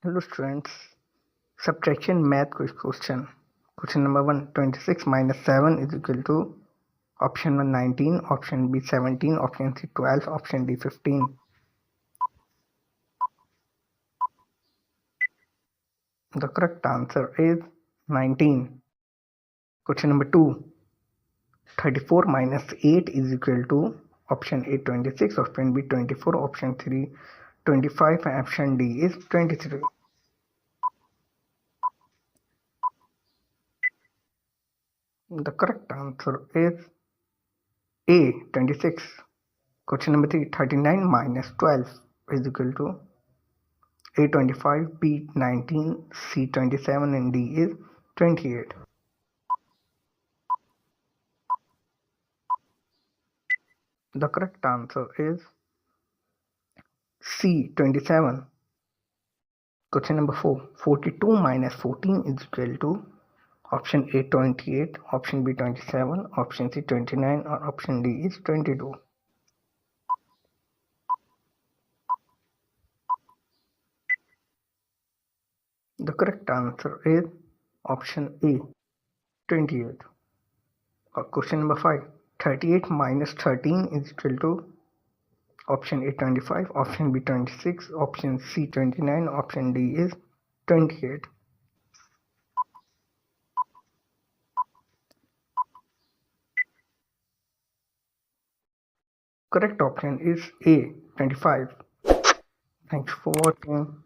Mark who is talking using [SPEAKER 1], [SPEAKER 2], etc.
[SPEAKER 1] Hello students, subtraction math quiz question. Question number 1, 26 minus 7 is equal to option 1 19, option B 17, option C 12, option D 15. The correct answer is 19. Question number 2, 34 minus 8 is equal to option A 26, option B 24, option 3 25 and option D is 23. The correct answer is A 26. Question number 3, 39 minus 12 is equal to A 25, B 19, C 27 and D is 28. The correct answer is C 27. Question number 4, 42 minus 14 is equal to option A 28, option B 27, option C 29 or option D is 22. The correct answer is option A 28. Question number 5, 38 minus 13 is equal to option A 25, option B 26, option C 29, option D is 28. Correct option is A 25. Thanks for watching.